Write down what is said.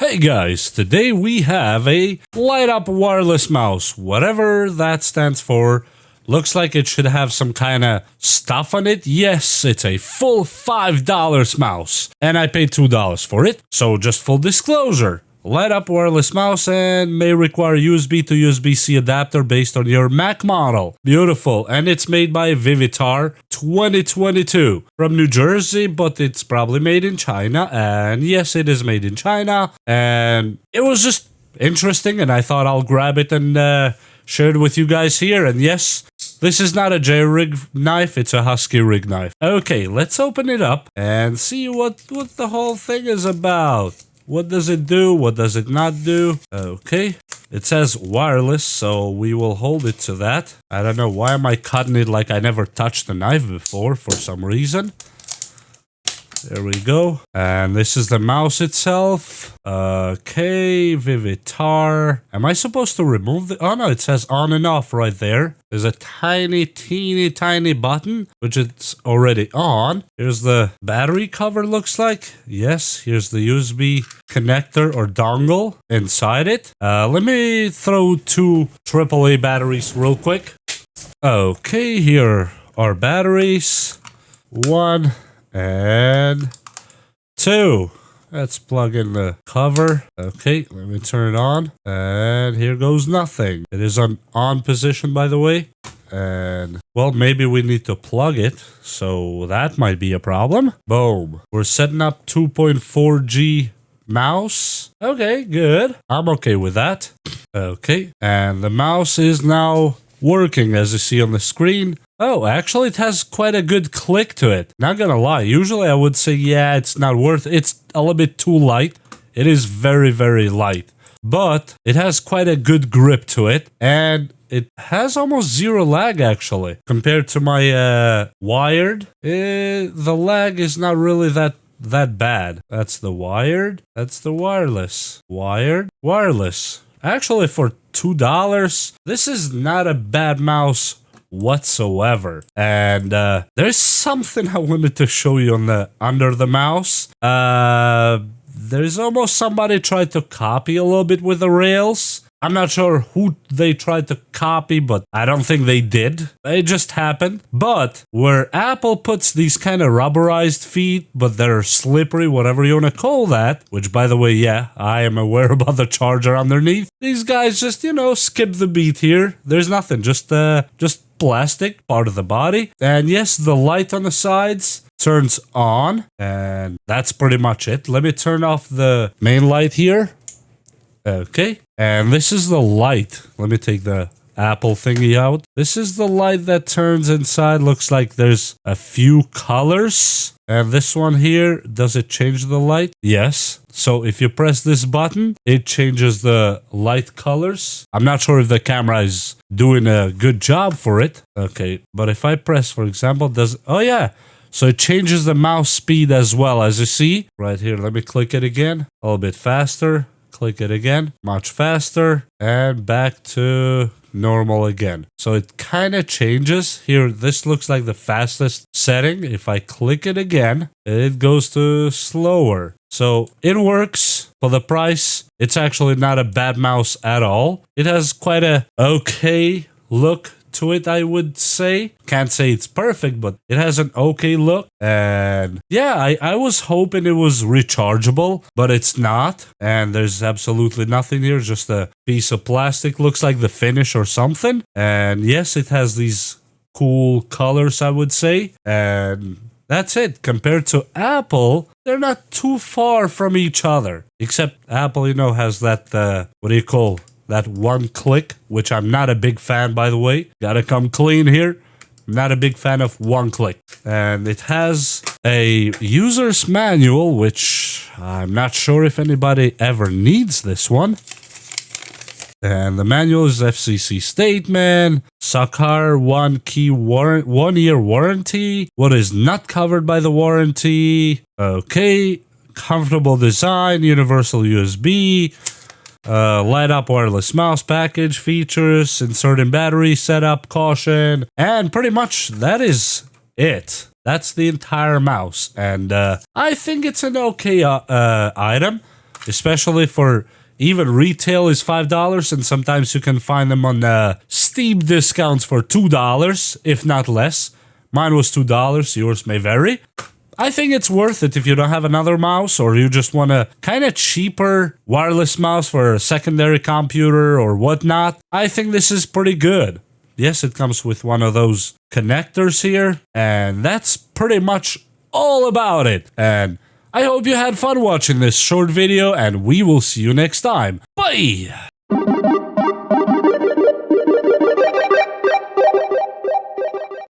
Hey guys, today we have a light up wireless mouse, whatever that stands for. Looks like it should have some kind of stuff on it. Yes, it's a full $5 mouse, and I paid $2 for it. So just full disclosure, light up wireless mouse and may require USB to USB-C adapter based on your Mac model. Beautiful, and it's made by Vivitar 2022 from New Jersey, but it's probably made in China. And yes, it is made in China, and it was just interesting, and I thought I'll grab it and share it with you guys here. And yes, this is not a J-Rig knife, it's a Husky rig knife. Okay, let's open it up and see what the whole thing is about. What does it do? What does it not do? Okay, it says wireless, so we will hold it to that. I don't know, why am I cutting it like I never touched the knife before for some reason. There we go. And this is the mouse itself. Okay, Vivitar. Am I supposed to remove the... Oh no, it says on and off right there. There's a teeny tiny button, which it's already on. Here's the battery cover, looks like. Yes, here's the USB connector or dongle inside it. Let me throw two AAA batteries real quick. Okay, here are batteries. 1 and 2. Let's plug in the cover. Okay, let me turn it on. And here goes nothing. It is on position, by the way. And, well, maybe we need to plug it. So that might be a problem. Boom. We're setting up 2.4G mouse. Okay, good. I'm okay with that. Okay, and the mouse is now working, as you see on the screen. Oh, actually it has quite a good click to it. Not gonna lie, usually I would say, yeah, it's not worth it. It's a little bit too light. It is very light. But it has quite a good grip to it. And it has almost zero lag, actually. Compared to my wired, the lag is not really that bad. That's the wired. That's the wireless. Wired. Wireless. Actually, for $2, this is not a bad mouse whatsoever. And there's something I wanted to show you on the under the mouse. There's almost somebody tried to copy a little bit with the rails. I'm not sure who they tried to copy, but I don't think they did. It just happened. But where Apple puts these kind of rubberized feet, but they're slippery, whatever you want to call that, which, by the way, yeah, I am aware about the charger underneath. These guys just, you know, skip the beat here. There's nothing, just plastic, part of the body. And yes, the light on the sides turns on, and that's pretty much it. Let me turn off the main light here. Okay, and this is the light. Let me take the Apple thingy out. This is the light that turns inside. Looks like there's a few colors. And this one here, does it change the light? Yes. So if you press this button, it changes the light colors. I'm not sure if the camera is doing a good job for it. Okay, but if I press, for example, oh yeah. So it changes the mouse speed as well, as you see. Right here, let me click it again. A little bit faster. Click it again, much faster, and back to normal again. So it kind of changes. Here, this looks like the fastest setting. If I click it again, it goes to slower. So it works for the price. It's actually not a bad mouse at all. It has quite a okay look to it, I would say. Can't say it's perfect, but it has an okay look. And yeah, I was hoping it was rechargeable, but it's not. And there's absolutely nothing here, just a piece of plastic. Looks like the finish or something. And yes, it has these cool colors, I would say. And that's it. Compared to Apple, they're not too far from each other. Except Apple, you know, has that, what do you call that one click, which I'm not a big fan, by the way. Gotta come clean here. I'm not a big fan of one click. And it has a user's manual, which I'm not sure if anybody ever needs this one. And the manual is FCC statement, Sakar 1 year warranty, what is not covered by the warranty. Okay, comfortable design, universal USB, light up wireless mouse package, features, inserting battery, setup, caution, and pretty much that is it. That's the entire mouse, and I think it's an okay item. especially for even retail is $5, and sometimes you can find them on steep discounts for $2, if not less. Mine was $2, yours may vary. I think it's worth it if you don't have another mouse or you just want a kind of cheaper wireless mouse for a secondary computer or whatnot. I think this is pretty good. Yes, it comes with one of those connectors here, and that's pretty much all about it. And I hope you had fun watching this short video, and we will see you next time. Bye!